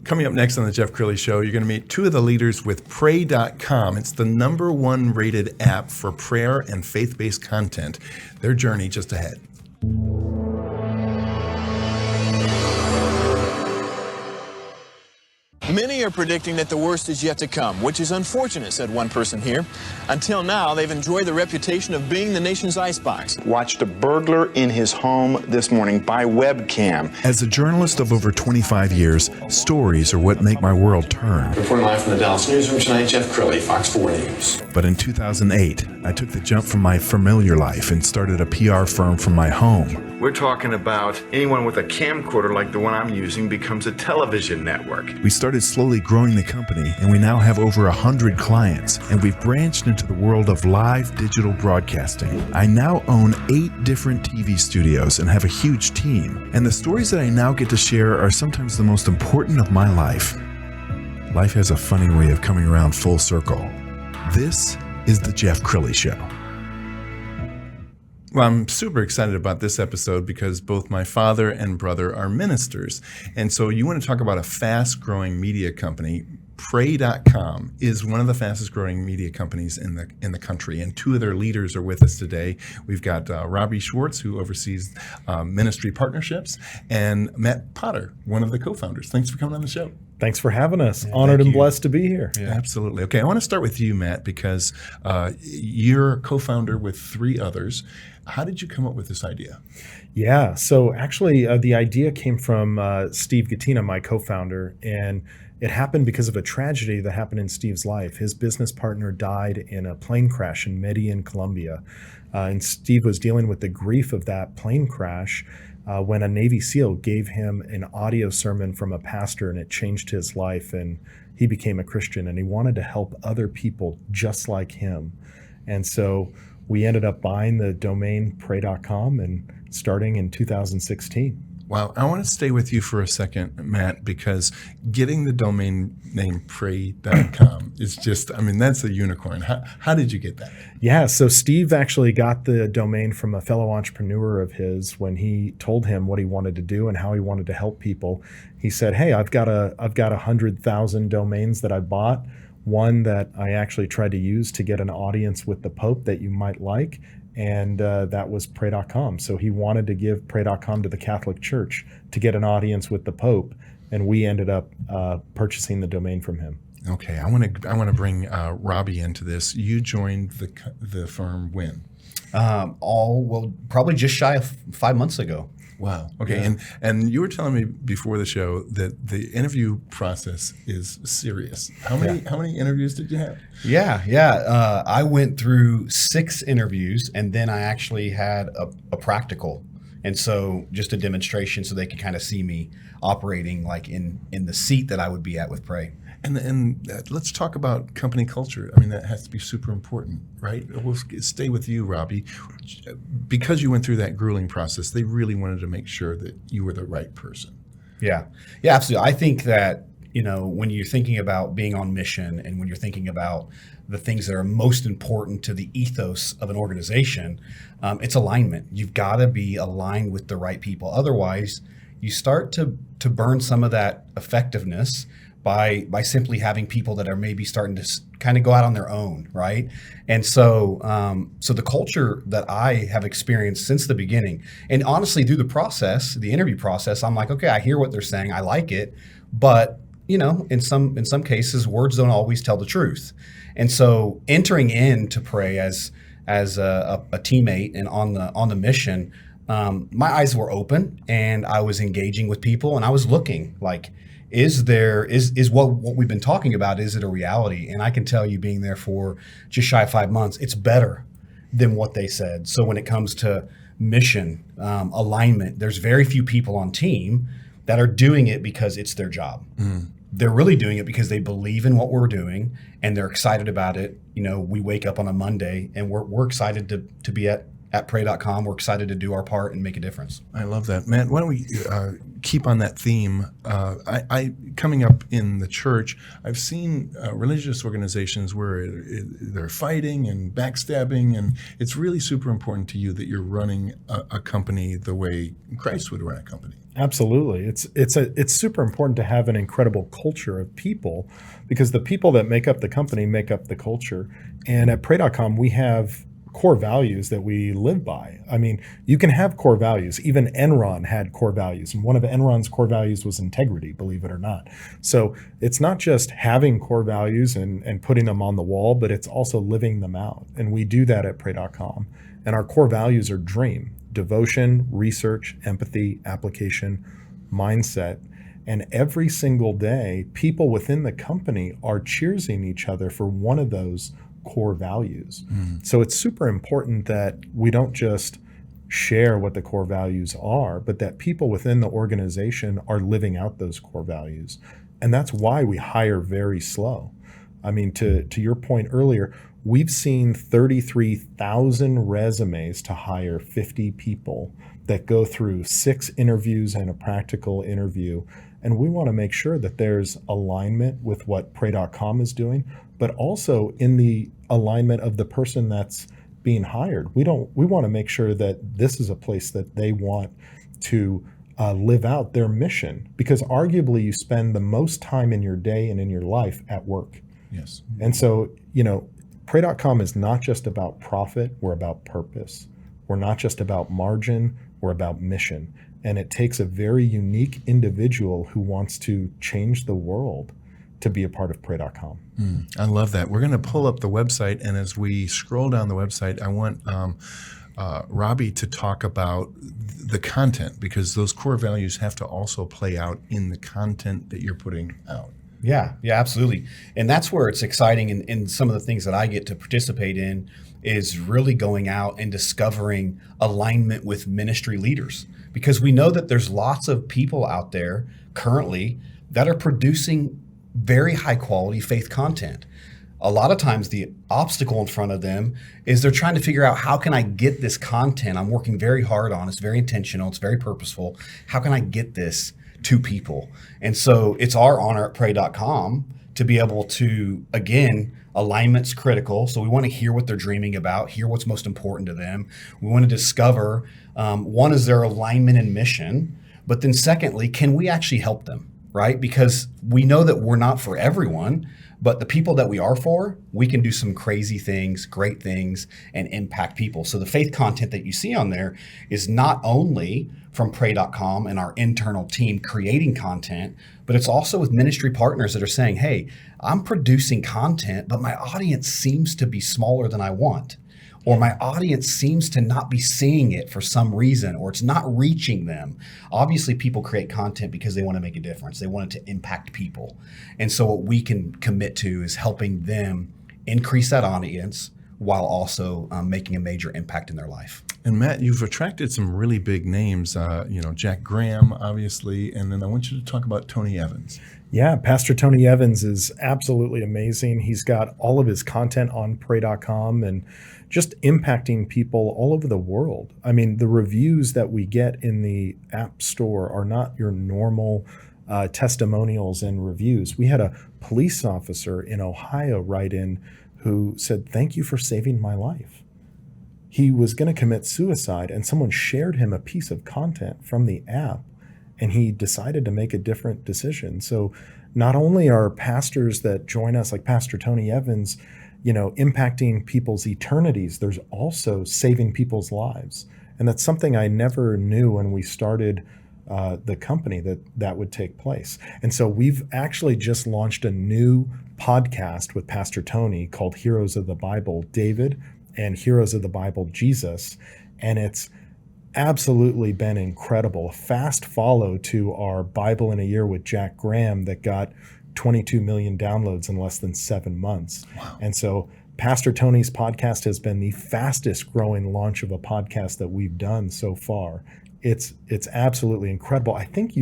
Coming up next on the Jeff Crilley Show, you're going to meet two of the leaders with Pray.com. It's the #1 rated app for prayer and faith-based content. Their journey just ahead. Many are predicting that the worst is yet to come, which is unfortunate, said one person here. Until now, they've enjoyed the reputation of being the nation's icebox. Watched a burglar in his home this morning by webcam. As a journalist of over 25 years, stories are what make my world turn. Reporting live from the Dallas newsroom tonight, Jeff Crilley, Fox 4 News. But in 2008, I took the jump from my familiar life and started a PR firm from my home. We're talking about anyone with a camcorder like the one I'm using becomes a television network. We started slowly growing the company, and we now have over 100 clients, and we've branched into the world of live digital broadcasting. I now own 8 different TV studios and have a huge team, and the stories that I now get to share are sometimes the most important of my life. Life has a funny way of coming around full circle. This is the Jeff Crilley Show. Well, I'm super excited about this episode because both my father and brother are ministers. And so you want to talk about a fast-growing media company. Pray.com is one of the fastest-growing media companies in the country, and two of their leaders are with us today. We've got Robbie Schwartz, who oversees ministry partnerships, and Matt Potter, one of the co-founders. Thanks for coming on the show. Thanks for having us. Honored and blessed to be here. Yeah. Absolutely. Okay, I want to start with you, Matt, because you're a co-founder with 3 others. How did you come up with this idea? Yeah, so actually the idea came from Steve Gattina, my co-founder, and it happened because of a tragedy that happened in Steve's life. His business partner died in a plane crash in Medellin, Colombia, and Steve was dealing with the grief of that plane crash when a Navy SEAL gave him an audio sermon from a pastor, and it changed his life, and he became a Christian, and he wanted to help other people just like him. And so we ended up buying the domain pray.com and starting in 2016. Wow. I want to stay with you for a second, Matt, because getting the domain name pray.com is just, that's a unicorn. How did you get that? Yeah. So Steve actually got the domain from a fellow entrepreneur of his when he told him what he wanted to do and how he wanted to help people. He said, hey, I've got 100,000 domains that I bought. One that I actually tried to use to get an audience with the Pope that you might like, and that was pray.com. So he wanted to give pray.com to the Catholic Church to get an audience with the Pope, and we ended up purchasing the domain from him. Okay, I want to bring Robbie into this. You joined the firm when? Probably just shy of 5 months ago. Wow. Okay. Yeah. And you were telling me before the show that the interview process is serious. How many interviews did you have? Yeah. I went through 6 interviews, and then I actually had a practical. And so just a demonstration so they could kind of see me operating like in the seat that I would be at with Pray. And let's talk about company culture. That has to be super important, right? We'll stay with you, Robbie. Because you went through that grueling process, they really wanted to make sure that you were the right person. Yeah, absolutely. I think that, when you're thinking about being on mission and when you're thinking about the things that are most important to the ethos of an organization, it's alignment. You've got to be aligned with the right people. Otherwise, you start to burn some of that effectiveness by simply having people that are maybe starting to kind of go out on their own, right? And so the culture that I have experienced since the beginning, and honestly through the interview process, I'm like, okay, I hear what they're saying, I like it, but in some cases, words don't always tell the truth. And so entering into Pray as a teammate and on the mission, my eyes were open and I was engaging with people and I was looking like, is what we've been talking about, is it a reality? And I can tell you, being there for just shy of 5 months, it's better than what they said. So when it comes to mission, alignment, there's very few people on team that are doing it because it's their job. They're really doing it because they believe in what we're doing and they're excited about it. We wake up on a Monday and we're excited to be at pray.com. We're excited to do our part and make a difference. I love that. Matt, why don't we keep on that theme, I coming up in the church, I've seen religious organizations where they're fighting and backstabbing, and it's really super important to you that you're running a company the way Christ would run a company. Absolutely. It's super important to have an incredible culture of people, because the people that make up the company make up the culture. And at Pray.com, we have core values that we live by. I mean, you can have core values. Even Enron had core values. And one of Enron's core values was integrity, believe it or not. So it's not just having core values and putting them on the wall, but it's also living them out. And we do that at Pray.com. And our core values are DREAM: devotion, research, empathy, application, mindset. And every single day, people within the company are cheersing each other for one of those core values. So it's super important that we don't just share what the core values are, but that people within the organization are living out those core values. And that's why we hire very slow. I mean, to your point earlier, we've seen 33,000 resumes to hire 50 people that go through 6 interviews and a practical interview. And we want to make sure that there's alignment with what Pray.com is doing, but also in the alignment of the person that's being hired. We want to make sure that this is a place that they want to live out their mission, because arguably you spend the most time in your day and in your life at work. Yes. And so, Pray.com is not just about profit, we're about purpose. We're not just about margin, we're about mission. And it takes a very unique individual who wants to change the world to be a part of Pray.com. I love that. We're going to pull up the website, and as we scroll down the website, I want Robbie to talk about the content, because those core values have to also play out in the content that you're putting out. Yeah, absolutely. And that's where it's exciting. And some of the things that I get to participate in is really going out and discovering alignment with ministry leaders, because we know that there's lots of people out there currently that are producing very high quality faith content. A lot of times the obstacle in front of them is they're trying to figure out, how can I get this content I'm working very hard on? It's very intentional. It's very purposeful. How can I get this to people? And so it's our honor at Pray.com to be able to, again, alignment's critical. So we want to hear what they're dreaming about, hear what's most important to them. We want to discover, one, is their alignment and mission, but then secondly, can we actually help them, right? Because we know that we're not for everyone, but the people that we are for, we can do some crazy things, great things, and impact people. So the faith content that you see on there is not only from Pray.com and our internal team creating content, but it's also with ministry partners that are saying, hey, I'm producing content, but my audience seems to be smaller than I want, or my audience seems to not be seeing it for some reason, or it's not reaching them. Obviously, people create content because they want to make a difference. They want it to impact people. And so what we can commit to is helping them increase that audience while also making a major impact in their life. And Matt, you've attracted some really big names, Jack Graham, obviously, and then I want you to talk about Tony Evans. Yeah, Pastor Tony Evans is absolutely amazing. He's got all of his content on Pray.com and just impacting people all over the world. I mean, the reviews that we get in the App Store are not your normal testimonials and reviews. We had a police officer in Ohio write in who said, "Thank you for saving my life." He was going to commit suicide, and someone shared him a piece of content from the app, and he decided to make a different decision. So not only are pastors that join us, like Pastor Tony Evans, impacting people's eternities, there's also saving people's lives. And that's something I never knew when we started the company that would take place. And so we've actually just launched a new podcast with Pastor Tony called Heroes of the Bible David and Heroes of the Bible Jesus. And it's absolutely been incredible. A fast follow to our Bible in a Year with Jack Graham that got 22 million downloads in less than 7 months. Wow. And so Pastor Tony's podcast has been the fastest growing launch of a podcast that we've done so far. It's absolutely incredible. I think do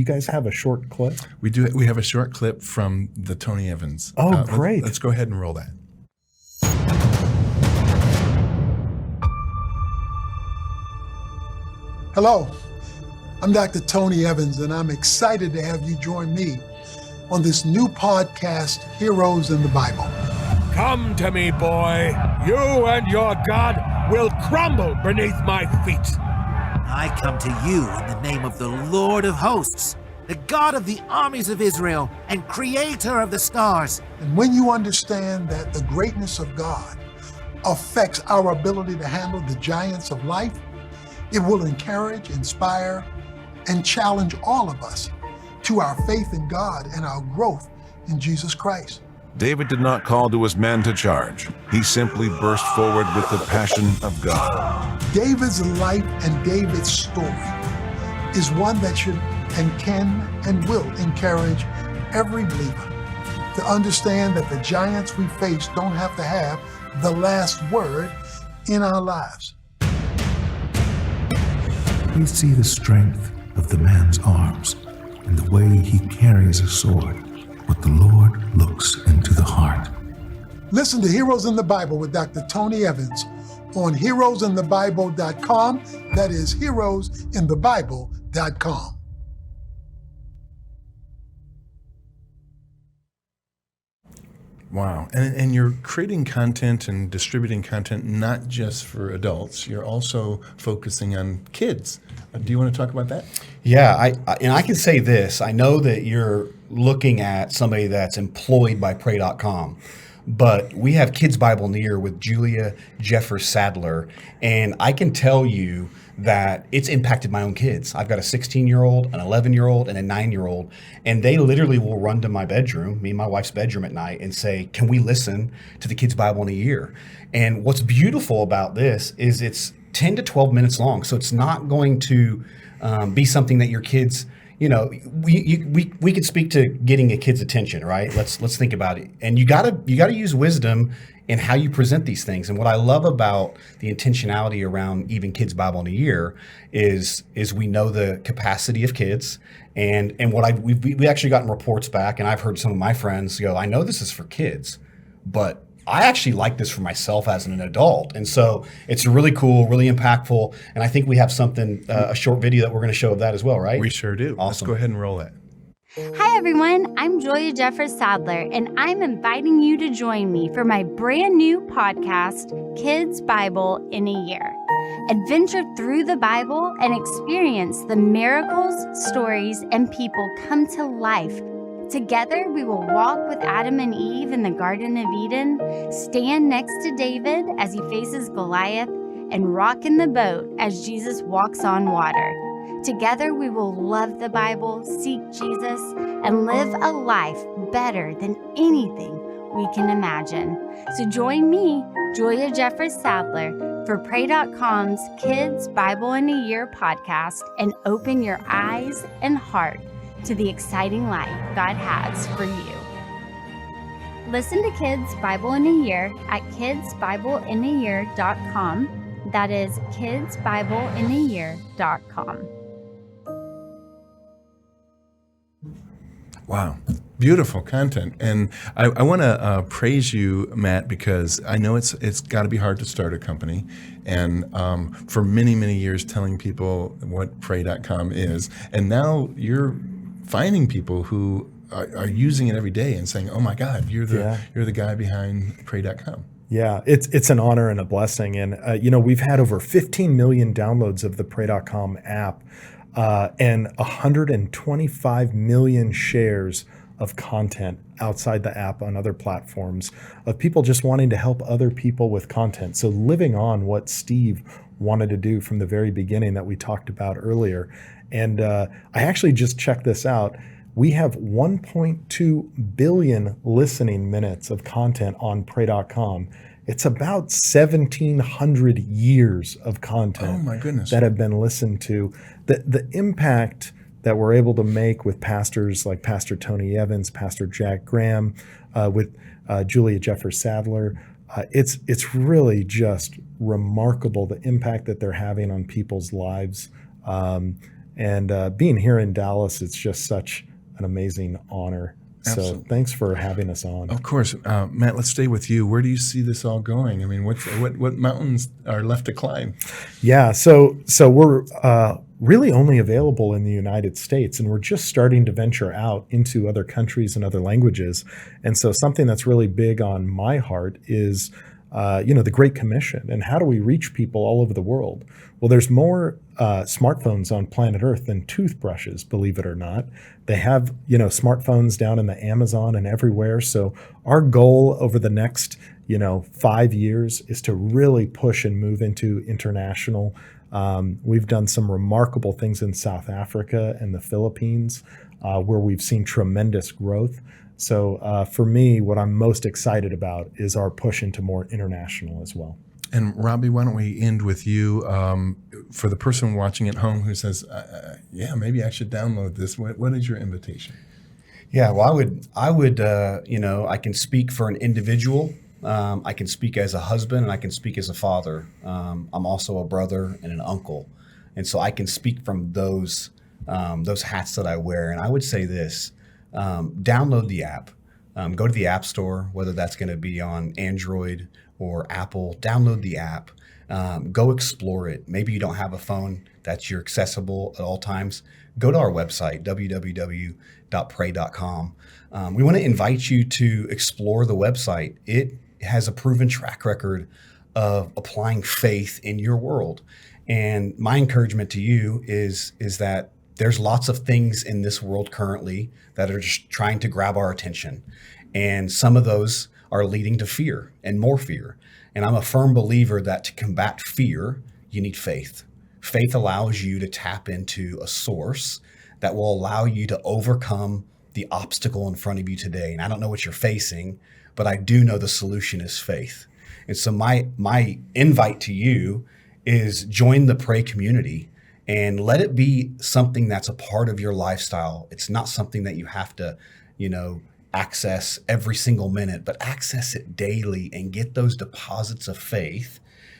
you guys have a short clip? We do. We have a short clip from the Tony Evans. Oh, great. Let's go ahead and roll that. Hello, I'm Dr. Tony Evans, and I'm excited to have you join me on this new podcast, Heroes in the Bible. Come to me, boy. You and your God will crumble beneath my feet. I come to you in the name of the Lord of hosts, the God of the armies of Israel and creator of the stars. And when you understand that the greatness of God affects our ability to handle the giants of life, it will encourage, inspire, and challenge all of us to our faith in God and our growth in Jesus Christ. David did not call to his men to charge. He simply burst forward with the passion of God. David's life and David's story is one that should and can and will encourage every believer to understand that the giants we face don't have to have the last word in our lives. We see the strength of the man's arms and the way he carries a sword, but the Lord looks into the heart. Listen to Heroes in the Bible with Dr. Tony Evans on heroesinthebible.com. That is heroesinthebible.com. Wow. And you're creating content and distributing content not just for adults. You're also focusing on kids. Do you want to talk about that? Yeah, I can say this. I know that you're looking at somebody that's employed by Pray.com, but we have Kids Bible in the Year with Julia Jeffers Sadler, and I can tell you that it's impacted my own kids. I've got a 16-year-old, an 11-year-old, and a 9-year-old, and they literally will run to my bedroom, me and my wife's bedroom at night, and say, can we listen to the Kids Bible in a Year? And what's beautiful about this is it's 10 to 12 minutes long, so it's not going to be something that your kids, we could speak to getting a kid's attention, right? Let's think about it. And you gotta use wisdom in how you present these things. And what I love about the intentionality around even Kids Bible in a Year is we know the capacity of kids, and what we actually gotten reports back, and I've heard some of my friends go, I know this is for kids, but I actually like this for myself as an adult. And so it's really cool, really impactful. And I think we have something, a short video that we're going to show of that as well, right? We sure do. Awesome. Let's go ahead and roll that. Hi everyone, I'm Julia Jeffers Sadler, and I'm inviting you to join me for my brand new podcast, Kids Bible in a Year. Adventure through the Bible and experience the miracles, stories, and people come to life. Together, we will walk with Adam and Eve in the Garden of Eden, stand next to David as he faces Goliath, and rock in the boat as Jesus walks on water. Together, we will love the Bible, seek Jesus, and live a life better than anything we can imagine. So join me, Julia Jeffers Sadler, for Pray.com's Kids Bible in a Year podcast, and open your eyes and heart to the exciting life God has for you. Listen to Kids Bible in a Year at kidsbibleinayear.com. That is kidsbibleinayear.com. Wow. Beautiful content. And I want to praise you, Matt, because I know it's got to be hard to start a company. And for many, many years telling people what Pray.com is. And now you're finding people who are using it every day and saying, "Oh my God, you're the guy behind Pray.com." Yeah, it's an honor and a blessing. And we've had over 15 million downloads of the Pray.com app, and 125 million shares of content outside the app on other platforms of people just wanting to help other people with content. So living on what Steve wanted to do from the very beginning that we talked about earlier. And I actually just checked this out. We have 1.2 billion listening minutes of content on Pray.com. It's about 1,700 years of content that have been listened to. The impact that we're able to make with pastors like Pastor Tony Evans, Pastor Jack Graham, with Julia Jeffers Sadler, it's really just remarkable the impact that they're having on people's lives. And being here in Dallas, it's just such an amazing honor. Absolutely. So thanks for having us on. Of course. Matt, let's stay with you. Where do you see this all going? I mean, what mountains are left to climb? Yeah, so we're really only available in the United States. And we're just starting to venture out into other countries and other languages. And so something that's really big on my heart is, the Great Commission. And how do we reach people all over the world? Well, there's more smartphones on planet Earth than toothbrushes, believe it or not. They have, smartphones down in the Amazon and everywhere. So our goal over the next, 5 years is to really push and move into international. We've done some remarkable things in South Africa and the Philippines, where we've seen tremendous growth. So for me, what I'm most excited about is our push into more international as well. And Robbie, why don't we end with you? For the person watching at home who says, maybe I should download this. What is your invitation? Yeah, well, I would, I can speak for an individual. I can speak as a husband, and I can speak as a father. I'm also a brother and an uncle. And so I can speak from those hats that I wear. And I would say this, download the app. Go to the App Store, whether that's going to be on Android or Apple. Download the app. Go explore it. Maybe you don't have a phone that's you're accessible at all times. Go to our website, www.pray.com. We want to invite you to explore the website. It has a proven track record of applying faith in your world. And my encouragement to you is that there's lots of things in this world currently that are just trying to grab our attention. And some of those are leading to fear and more fear. And I'm a firm believer that to combat fear, you need faith. Faith allows you to tap into a source that will allow you to overcome the obstacle in front of you today. And I don't know what you're facing, but I do know the solution is faith. And so my invite to you is join the Pray community and let it be something that's a part of your lifestyle. It's not something that you have to, access every single minute, but access it daily and get those deposits of faith,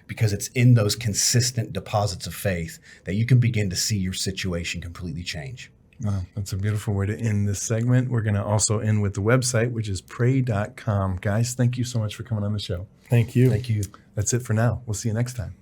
because it's in those consistent deposits of faith that you can begin to see your situation completely change. Wow, that's a beautiful way to end this segment. We're going to also end with the website, which is pray.com. Guys, thank you so much for coming on the show. Thank you. Thank you. That's it for now. We'll see you next time.